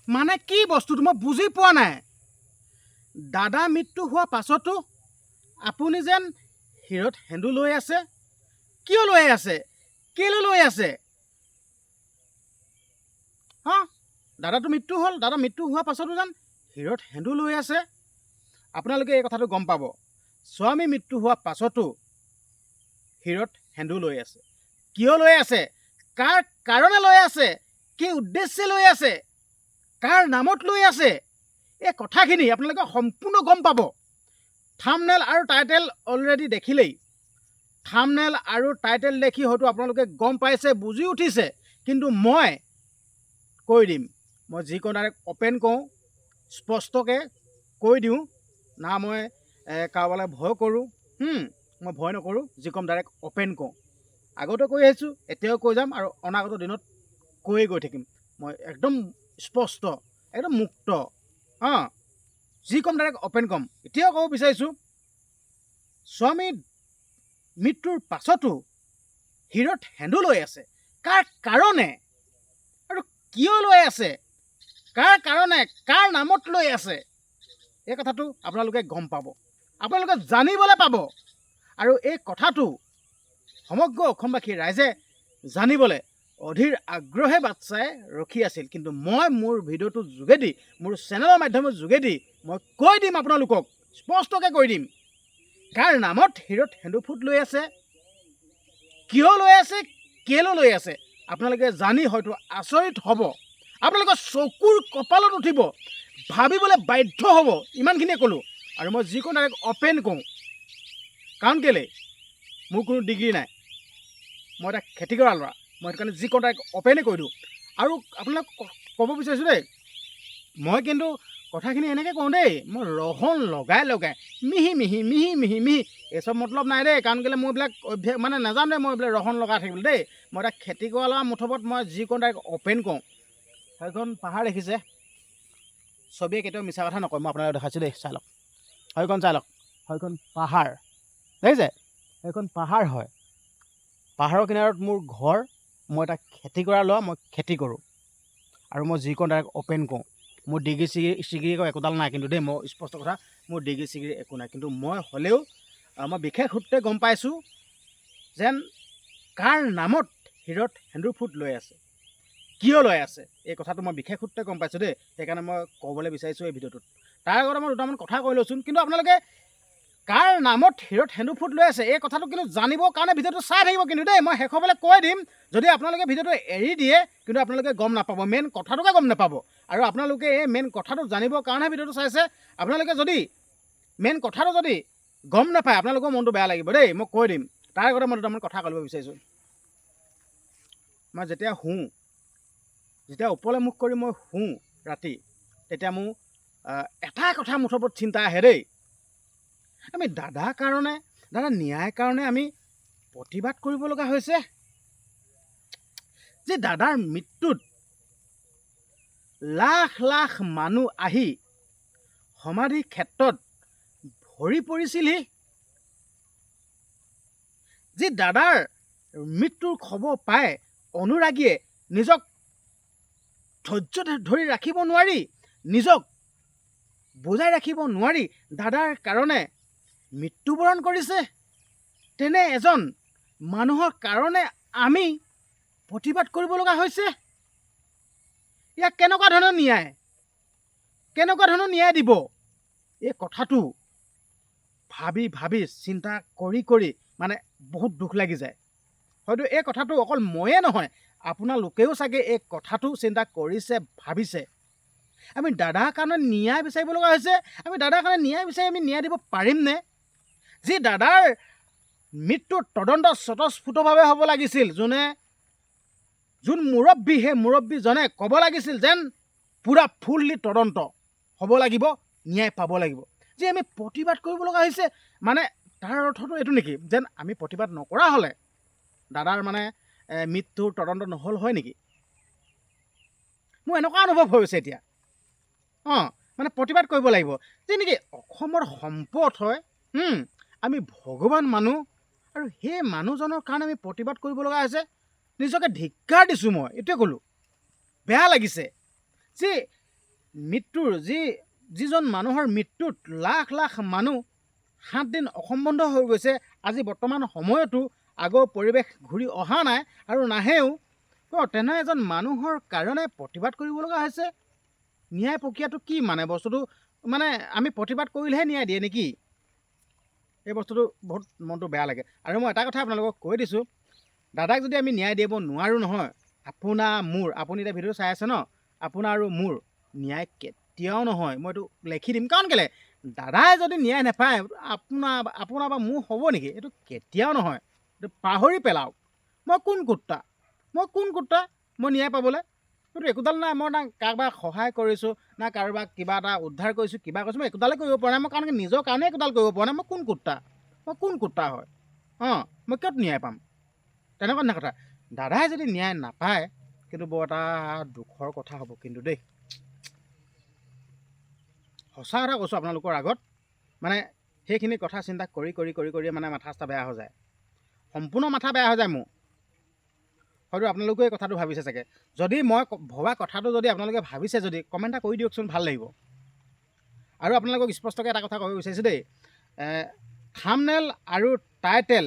মানে কি বস্তুটো মই বুজি পোৱা নাই। দাদা মৃত্যু হোৱা পাছতো আপুনি যেন শিৰত সেন্দুৰ লৈ আছে। কিয় লৈ আছে? কেলৈ লৈ আছে? দাদাটো মৃত্যু হ'ল, দাদা মৃত্যু হোৱাৰ পাছতো যেন শিৰত সেন্দুৰ লৈ আছে। আপোনালোকে এই কথাটো গম পাব, স্বামী মৃত্যু হোৱাৰ পাছতো শিৰত সেন্দুৰ লৈ আছে। কিয় লৈ আছে? কাৰ কাৰণে লৈ আছে? কি উদ্দেশ্যে লৈ আছে? কাৰ নামত লৈ আছে? এই কথাখিনি আপোনালোকে সম্পূৰ্ণ গম পাব। থাম্বনেইল আৰু টাইটেল অলৰেডি দেখিলেই। থাম্বনেইল আৰু টাইটেল দেখি হয়তো আপোনালোকে গম পাইছে, বুজি উঠিছে। কিন্তু মই কৈ দিম, মই যিকণ ডাইৰেক্ট অপেন কওঁ, স্পষ্টকৈ কৈ দিওঁ না। মই কাৰোবালৈ ভয় কৰোঁ, মই ভয় নকৰোঁ। যিকণ ডাইৰেক্ট অপেন কওঁ। আগতে কৈ আহিছোঁ, এতিয়াও কৈ যাম আৰু অনাগত দিনত কৈয়ে গৈ থাকিম। মই একদম স্পষ্ট, একদম মুক্ত, যি ক'ম ডাইৰেক্ট অপেন ক'ম। এতিয়াও ক'ব বিচাৰিছোঁ, স্বামী মৃত্যুৰ পাছতো শিৰত সেন্দুৰ লৈ আছে। কাৰ কাৰণে আৰু কিয় লৈ আছে? কাৰ কাৰণে, কাৰ নামত লৈ আছে? এই কথাটো আপোনালোকে গম পাব, আপোনালোকে জানিবলৈ পাব। আৰু এই কথাটো সমগ্ৰ অসমবাসী ৰাইজে জানিবলৈ অধীৰ আগ্ৰহে বাট চাই ৰখি আছিল। কিন্তু মই মোৰ ভিডিঅ'টোৰ যোগেদি, মোৰ চেনেলৰ মাধ্যমৰ যোগেদি মই কৈ দিম, আপোনালোকক স্পষ্টকৈ কৈ দিম, কাৰ নামত শিৰত সেন্দুৰ ফুট লৈ আছে, কিয় লৈ আছে, কেলৈ লৈ আছে। আপোনালোকে জানি হয়তো আচৰিত হ'ব, আপোনালোকৰ চকুৰ কপালত উঠিব, ভাবিবলৈ বাধ্য হ'ব। ইমানখিনিয়ে ক'লোঁ। আৰু মই যিকণ ডাইৰেক্ট অপেন কওঁ, কাৰণ কেলৈ, মোৰ কোনো ডিগ্ৰী নাই, মই এটা খেতি কৰা ল'ৰা। মই সেইটো কাৰণে যিকণ ডাইৰেক্ট অপেনে কৈ দিওঁ। আৰু আপোনালোক ক'ব বিচাৰিছোঁ দেই, মই কিন্তু কথাখিনি এনেকৈ কওঁ দেই, মই ৰহণ লগাই লগাই, মিহি মিহি মিহি মিহি মিহি, এইচব মতলব নাই দেই। কাৰণ কেলৈ মই এইবিলাক অভ্যাস মানে নাজানো দেই, মই এইবিলাক ৰহণ লগাই থাকিবলৈ দেই। মই এটা খেতি কৰা ল'ৰা মুঠত মই যিকণ ডাইৰেক্ট অপেন কওঁ। সেইখন পাহাৰ দেখিছে, ছবিয়ে কেতিয়াও মিছা কথা নকয়। মই আপোনালোকক দেখাইছোঁ দেই, চাই লওক, সেইখন চাই লওক, সেইখন পাহাৰ দেখিছে, সেইখন পাহাৰ হয়। পাহাৰৰ কিনাৰত মোৰ ঘৰ। মই এটা খেতি কৰা ল'ৰা, মই খেতি কৰোঁ। আৰু মই যিকণ ডাইৰেক্ট অপেন কওঁ, মোৰ ডিগ্ৰী চিগ্ৰী একোডাল নাই কিন্তু দেই, মই স্পষ্ট কথা, মোৰ ডিগ্ৰী চিগ্ৰী একো নাই। কিন্তু মই হ'লেও মই বিশেষ সূত্ৰে গম পাইছোঁ যেন কাৰ নামত শিৰত সেন্দুৰ ফুট লৈ আছে, কিয় লৈ আছে, এই কথাটো মই বিশেষ সূত্ৰে গম পাইছোঁ দেই। সেইকাৰণে মই ক'বলৈ বিচাৰিছোঁ এই ভিডিঅ'টোত। তাৰ আগতে মই দুটামান কথা কৈ লৈছোঁ। কিন্তু আপোনালোকে কাৰ নামত শিৰত সেন্দুৰ ফুট লৈ আছে, এই কথাটো কিন্তু জানিবৰ কাৰণে ভিডিঅ'টো চাই থাকিব কিন্তু দেই। মই শেষলৈ কৈ দিম, যদি আপোনালোকে ভিডিঅ'টো এৰি দিয়ে কিন্তু আপোনালোকে গম নাপাব, মেইন কথাটোকে গম নাপাব। আৰু আপোনালোকে এই মেইন কথাটো জানিবৰ কাৰণে ভিডিঅ'টো চাইছে। আপোনালোকে যদি মেইন কথাটো যদি গম নাপায়, আপোনালোকৰ মনটো বেয়া লাগিব দেই, মই কৈ দিম। তাৰ আগতে মই দুটামান কথা ক'ব বিচাৰিছোঁ। মই যেতিয়া শুওঁ, যেতিয়া ওপৰলৈ মুখ কৰি মই শুওঁ ৰাতি, তেতিয়া মোৰ এটা কথা মুঠৰ ওপৰত চিন্তা আহে দেই। আমি দাদাৰ কাৰণে, দাদা ন্যায়ৰ কাৰণে আমি প্ৰতিবাদ কৰিব লগা হৈছে। যে দাদাৰ মৃত্যুত লাখ লাখ মানুহ আহি সমাধি ক্ষেত্ৰত ভৰি পৰিছিলহি। যি দাদাৰ মৃত্যুৰ খবৰ পাই অনুৰাগীয়ে নিজক ধৈৰ্য ধৰি ৰাখিব নোৱাৰি, নিজক বুজাই ৰাখিব নোৱাৰি দাদাৰ কাৰণে মৃত্যুবৰণ কৰিছে। তেনে এজন মানুহৰ কাৰণে আমি প্ৰতিবাদ কৰিব লগা হৈছে। ইয়াক কেনেকুৱা ধৰণৰ ন্যায়, কেনেকুৱা ধৰণৰ ন্যায় দিব? এই কথাটো ভাবি ভাবি চিন্তা কৰি কৰি মানে বহুত দুখ লাগি যায়। হয়তো এই কথাটো অকল ময়ে নহয়, আপোনালোকেও চাগে এই কথাটো চিন্তা কৰিছে, ভাবিছে। আমি দাদাৰ কাৰণে ন্যায় বিচাৰিব লগা হৈছে। আমি দাদাৰ কাৰণে ন্যায় বিচাৰি আমি ন্যায় দিব পাৰিমনে? যি দাদাৰ মৃত্যুৰ তদন্ত স্বতঃস্ফূৰ্তভাৱে হ'ব লাগিছিল, যোন মুৰব্বী, সেই মুৰব্বীজনে ক'ব লাগিছিল যেন পূৰা ফুল্লি তদন্ত হ'ব লাগিব, ন্যায় পাব লাগিব। যে আমি প্ৰতিবাদ কৰিব লগা হৈছে, মানে তাৰ অৰ্থটো এইটো নেকি যেন আমি প্ৰতিবাদ নকৰা হ'লে দাদাৰ মানে মৃত্যুৰ তদন্ত নহ'ল হয় নেকি? মোৰ এনেকুৱা অনুভৱ হৈছে এতিয়া। মানে প্ৰতিবাদ কৰিব লাগিব যে নেকি অসমৰ সম্পদ হয়, আমি ভগৱান মানুহ, আৰু সেই মানুহজনৰ কাৰণে আমি প্ৰতিবাদ কৰিব লগা হৈছে। নিজকে ধিক্কাৰ দিছোঁ, মই এইটোৱে ক'লোঁ। বেয়া লাগিছে যে মৃত্যুৰ যিজন মানুহৰ মৃত্যুত লাখ লাখ মানুহ 7 দিন অসম বন্ধ হৈ গৈছে, আজি বৰ্তমান সময়তো আগৰ পৰিৱেশ ঘূৰি অহা নাই আৰু নাহেও, তেনে এজন মানুহৰ কাৰণে প্ৰতিবাদ কৰিব লগা হৈছে। ন্যায় প্ৰক্ৰিয়াটো কি মানে বস্তুটো, মানে আমি প্ৰতিবাদ কৰিলেহে ন্যায় দিয়ে নেকি? এই বস্তুটো বহুত মনটো বেয়া লাগে। আৰু মই এটা কথা আপোনালোকক কৈ দিছোঁ, দাদাক যদি আমি ন্যায় দিব নোৱাৰোঁ নহয়, আপুনি এতিয়া ভিডিঅ'টো চাই আছে ন, আপোনাৰ আৰু মোৰ ন্যায় কেতিয়াও নহয়। মই এইটো লিখি দিম, কাৰণ কেলৈ দাদাই যদি ন্যায় নাপায় আপোনাৰ বা মোৰ হ'ব নেকি? এইটো কেতিয়াও নহয়। এইটো পাহৰি পেলাওক। মই কোন কুত্তা মই ন্যায় পাবলৈ? এইটো একোডাল নাই। মই না কাৰোবাক সহায় কৰিছোঁ, না কাৰোবাক কিবা এটা উদ্ধাৰ কৰিছোঁ, কিবা কৰিছোঁ, মই একোডালে কৰিব পৰা নাই। মই কাৰণ নিজৰ কাৰণে একোডাল কৰিব পৰা নাই। মই কোন কুত্তা হয়? মই কিয় ন্যায় পাম? তেনেকুৱা ধৰণৰ কথা। দাদাই যদি ন্যায় নাপায়, কিন্তু বৰ এটা দুখৰ কথা হ'ব কিন্তু দেই। সঁচা কথা কৈছোঁ আপোনালোকৰ আগত, মানে সেইখিনি কথা চিন্তা কৰি মানে মাথা চাথা বেয়া হৈ যায়, সম্পূৰ্ণ মাথা বেয়া হৈ যায় মোৰ। হয়তো আপোনালোকেও এই কথাটো ভাবিছে চাগে। যদি মই ভবা কথাটো যদি আপোনালোকে ভাবিছে, যদি কমেণ্ট এটা কৰি দিয়কচোন, ভাল লাগিব। আৰু আপোনালোকক স্পষ্টকৈ এটা কথা ক'ব বিচাৰিছোঁ দেই, থাম্বনেইল আৰু টাইটেল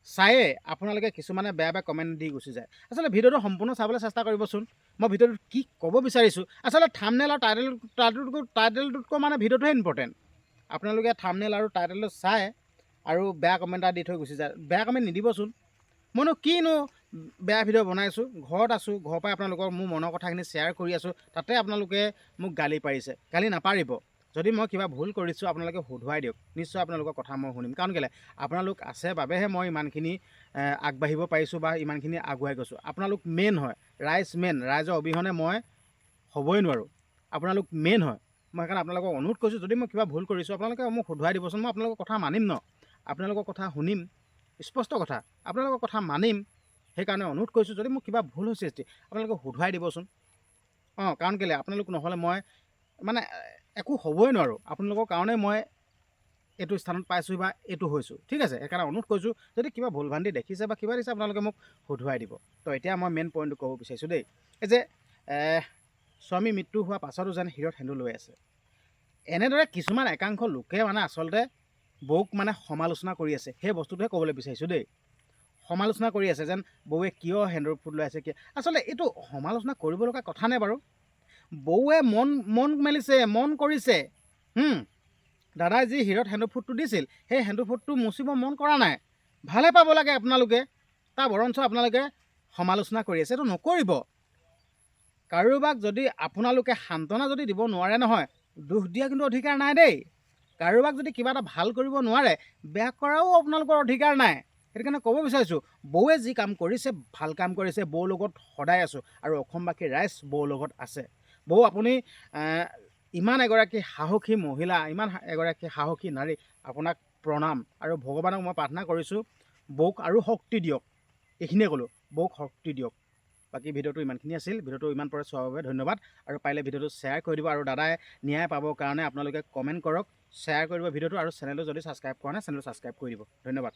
চায়ে আপোনালোকে কিছুমানে বেয়া কমেণ্ট দি গুচি যায়। আচলতে ভিডিঅ'টো সম্পূৰ্ণ চাবলৈ চেষ্টা কৰিবচোন। মই ভিডিঅ'টোত কি ক'ব বিচাৰিছোঁ, আচলতে থাম্বনেইল আৰু টাইটেলটোতকৈ মানে ভিডিঅ'টোহে ইম্পৰ্টেণ্ট। আপোনালোকে থাম্বনেইল আৰু টাইটেলটো চাই আৰু বেয়া কমেণ্ট এটা দি থৈ গুচি যায়। বেয়া কমেণ্ট নিদিবচোন। মইনো কিনো বেয়া ভিডিঅ' বনাইছোঁ, ঘৰত আছোঁ, ঘৰৰ পৰাই আপোনালোকৰ মোৰ মনৰ কথাখিনি শ্বেয়াৰ কৰি আছোঁ, তাতে আপোনালোকে মোক গালি পাৰিছে। গালি নাপাৰিব। যদি মই কিবা ভুল কৰিছোঁ আপোনালোকে শুধৰাই দিয়ক, নিশ্চয় আপোনালোকৰ কথা মই শুনিম। কাৰণ কেলৈ আপোনালোক আছে বাবেহে মই ইমানখিনি আগবাঢ়িব পাৰিছোঁ বা ইমানখিনি আগুৱাই গৈছোঁ। আপোনালোক মেইন হয়, ৰাইজৰ অবিহনে মই হ'বই নোৱাৰোঁ। আপোনালোক মেইন হয়। মই সেইকাৰণে আপোনালোকক অনুৰোধ কৰিছোঁ, যদি মই কিবা ভুল কৰিছোঁ আপোনালোকে মোক শুধৰাই দিবচোন। মই আপোনালোকৰ কথা মানিম ন, আপোনালোকৰ কথা শুনিম, স্পষ্ট কথা, আপোনালোকৰ কথা মানিম। সেইকাৰণে অনুৰোধ কৰিছোঁ, যদি মোৰ কিবা ভুল হৈছে আপোনালোকে শুধৰাই দিবচোন। কাৰণ কেলৈ আপোনালোক নহ'লে মই মানে একো হ'বই নোৱাৰোঁ। আপোনালোকৰ কাৰণে মই এইটো স্থানত পাইছোঁ বা এইটো হৈছোঁ, ঠিক আছে। সেইকাৰণে অনুৰোধ কৰিছোঁ, যদি কিবা ভুল ভ্ৰান্তি দেখিছে বা কিবা দিছে আপোনালোকে মোক শুধৰাই দিব। তো এতিয়া মই মেইন পইণ্টটো ক'ব বিচাৰিছোঁ দেই, এই যে স্বামী মৃত্যু হোৱাৰ পাছতো যেন শিৰত সেন্দুৰ লৈ আছে। এনেদৰে কিছুমান একাংশ লোকে মানে আচলতে বৌক মানে সমালোচনা কৰি আছে, সেই বস্তুটোহে ক'বলৈ বিচাৰিছোঁ দেই। সমালোচনা কৰি আছে যেন বৌৱে কিয় সেন্দুৰ ফুট লৈ আছে, কিয়। আচলতে এইটো সমালোচনা কৰিব লগা কথা নে বাৰু? বৌৱে মন মেলিছে, মন কৰিছে। দাদাই যি শিৰত সেন্দুৰ ফুটটো দিছিল, সেই সেন্দুৰ ফুটটো মুচিব মন কৰা নাই। ভালে পাব লাগে আপোনালোকে, তাৰ বৰঞ্চ আপোনালোকে সমালোচনা কৰি আছে। এইটো নকৰিব। কাৰোবাক যদি আপোনালোকে সান্তনা যদি দিব নোৱাৰে নহয়, দোষ দিয়া কিন্তু অধিকাৰ নাই দেই। কাৰোবাক যদি কিবা এটা ভাল কৰিব নোৱাৰে, বেয়া কৰাও আপোনালোকৰ অধিকাৰ নাই। সেইটো কাৰণে ক'ব বিচাৰিছোঁ, বৌৱে যি কাম কৰিছে ভাল কাম কৰিছে। বৌৰ লগত সদায় আছোঁ আৰু অসমবাসী ৰাইজ বৌৰ লগত আছে। বৌ আপুনি ইমান এগৰাকী সাহসী মহিলা, ইমান এগৰাকী সাহসী নাৰী, আপোনাক প্ৰণাম। আৰু ভগৱানক মই প্ৰাৰ্থনা কৰিছোঁ বৌক আৰু শক্তি দিয়ক। এইখিনিয়ে ক'লোঁ, বৌক শক্তি দিয়ক। বাকী ভিডিঅ'টো ইমানখিনি আছিল। ভিডিঅ'টো ইমান পৰে চোৱাৰ বাবে ধন্যবাদ। আৰু পাৰিলে ভিডিঅ'টো শ্বেয়াৰ কৰি দিব। আৰু দাদাই ন্যায় পাবৰ কাৰণে আপোনালোকে কমেণ্ট কৰক, শ্বেয়াৰ কৰিব ভিডিঅ'টো। আৰু চেনেলটো যদি ছাবস্ক্ৰাইব কৰা নাই, চেনেলটো ছাবস্ক্ৰাইব কৰি দিব। ধন্যবাদ।